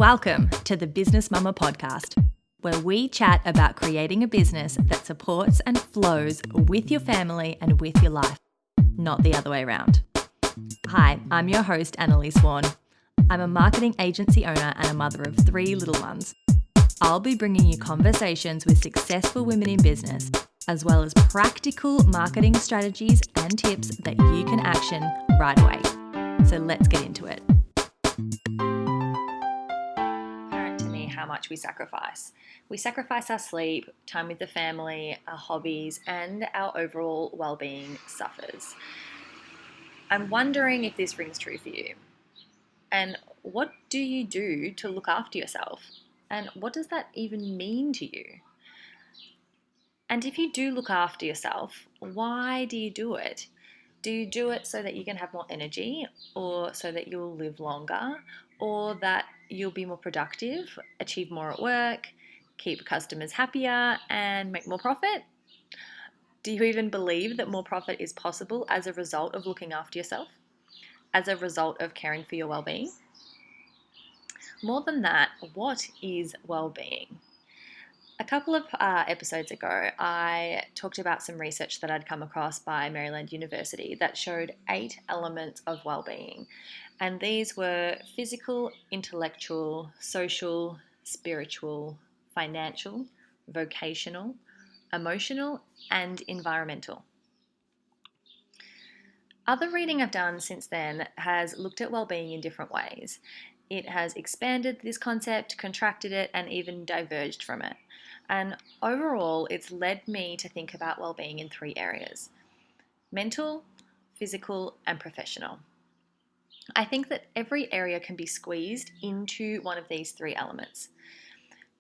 Welcome to the Business Mumma podcast, where we chat about creating a business that supports and flows with your family and with your life, not the other way around. Hi, I'm your host, Annalise Swan. I'm a marketing agency owner and a mother of 3 little ones. I'll be bringing you conversations with successful women in business, as well as practical marketing strategies and tips that you can action right away. So let's get into it. To me, how much we sacrifice. We sacrifice our sleep, time with the family, our hobbies, and our overall well-being suffers. I'm wondering if this rings true for you. And what do you do to look after yourself? And what does that even mean to you? And if you do look after yourself, why do you do it? Do you do it so that you can have more energy, or so that you'll live longer, or that you'll be more productive, achieve more at work, keep customers happier, and make more profit? Do you even believe that more profit is possible as a result of looking after yourself? As a result of caring for your well-being? More than that, what is well-being? A couple of episodes ago, I talked about some research that I'd come across by Maryland University that showed 8 elements of well-being. And these were physical, intellectual, social, spiritual, financial, vocational, emotional, and environmental. Other reading I've done since then has looked at well-being in different ways. It has expanded this concept, contracted it, and even diverged from it. And overall, it's led me to think about well-being in 3 areas: mental, physical, and professional. I think that every area can be squeezed into one of these 3 elements.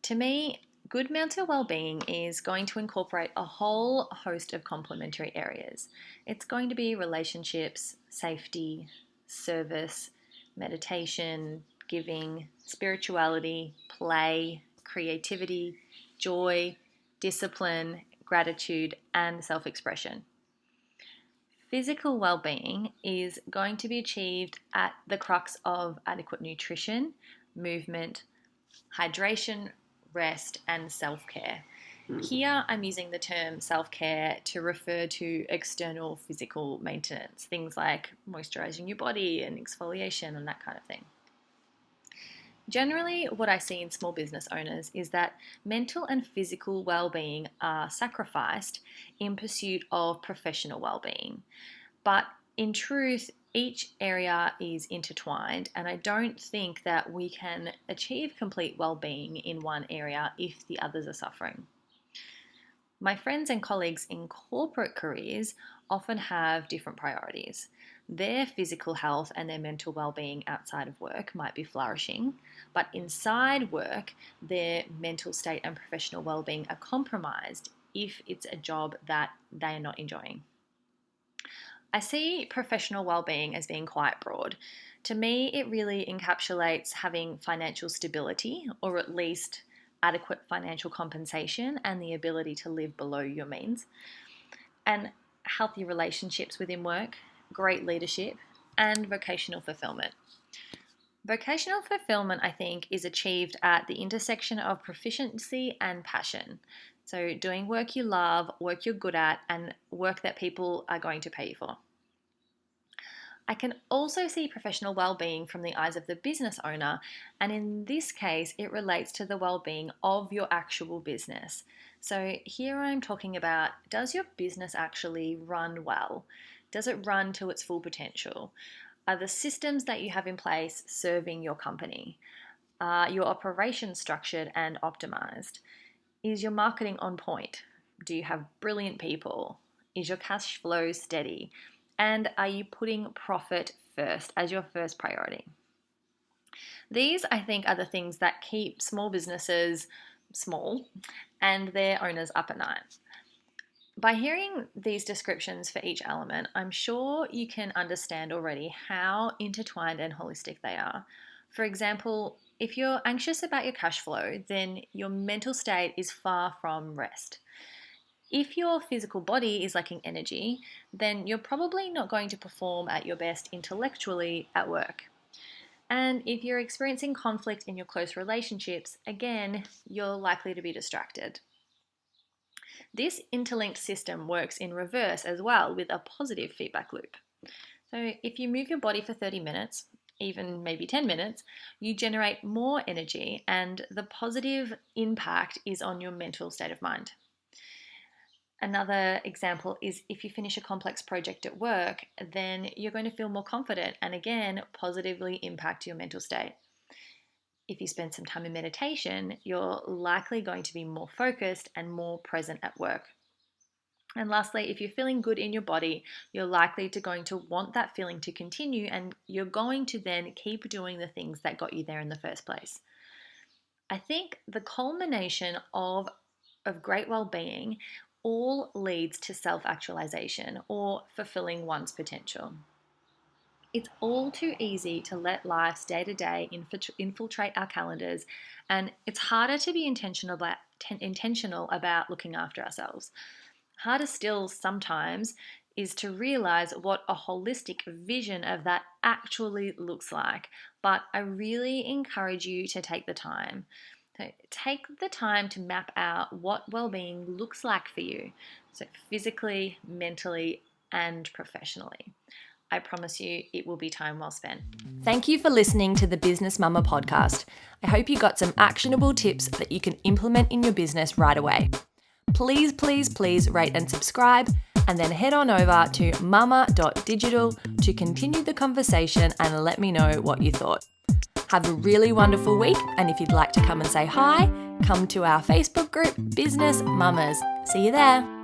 To me, good mental well-being is going to incorporate a whole host of complementary areas. It's going to be relationships, safety, service, meditation, giving, spirituality, play, creativity, joy, discipline, gratitude, and self-expression. Physical well-being is going to be achieved at the crux of adequate nutrition, movement, hydration, rest, and self-care. Here I'm using the term self-care to refer to external physical maintenance, things like moisturizing your body and exfoliation and that kind of thing. Generally, what I see in small business owners is that mental and physical well-being are sacrificed in pursuit of professional well-being. But in truth, each area is intertwined, and I don't think that we can achieve complete well-being in one area if the others are suffering. My friends and colleagues in corporate careers often have different priorities. Their physical health and their mental well-being outside of work might be flourishing, but inside work, their mental state and professional well-being are compromised if it's a job that they are not enjoying. I see professional well-being as being quite broad. To me, it really encapsulates having financial stability, or at least adequate financial compensation and the ability to live below your means, and healthy relationships within work, great leadership, and vocational fulfillment. Vocational fulfillment, I think, is achieved at the intersection of proficiency and passion. So doing work you love, work you're good at, and work that people are going to pay you for. I can also see professional well-being from the eyes of the business owner, and in this case, it relates to the well-being of your actual business. So here I'm talking about, does your business actually run well? Does it run to its full potential? Are the systems that you have in place serving your company? Are your operations structured and optimized? Is your marketing on point? Do you have brilliant people? Is your cash flow steady? And are you putting profit first as your first priority? These, I think, are the things that keep small businesses small and their owners up at night. By hearing these descriptions for each element, I'm sure you can understand already how intertwined and holistic they are. For example, if you're anxious about your cash flow, then your mental state is far from rest. If your physical body is lacking energy, then you're probably not going to perform at your best intellectually at work. And if you're experiencing conflict in your close relationships, again, you're likely to be distracted. This interlinked system works in reverse as well with a positive feedback loop. So if you move your body for 30 minutes, even maybe 10 minutes, you generate more energy, and the positive impact is on your mental state of mind. Another example is if you finish a complex project at work, then you're going to feel more confident and again, positively impact your mental state. If you spend some time in meditation, you're likely going to be more focused and more present at work. And lastly, if you're feeling good in your body, you're likely going to want that feeling to continue, and you're going to then keep doing the things that got you there in the first place. I think the culmination of great well-being all leads to self-actualization or fulfilling one's potential. It's all too easy to let life's day-to-day infiltrate our calendars, and it's harder to be intentional about looking after ourselves. Harder still sometimes is to realize what a holistic vision of that actually looks like. But I really encourage you to take the time. So take the time to map out what well-being looks like for you. So physically, mentally, and professionally. I promise you it will be time well spent. Thank you for listening to the Business Mumma podcast. I hope you got some actionable tips that you can implement in your business right away. Please, please, please rate and subscribe, and then head on over to mumma.digital to continue the conversation and let me know what you thought. Have a really wonderful week, and if you'd like to come and say hi, come to our Facebook group, Business Mummas. See you there.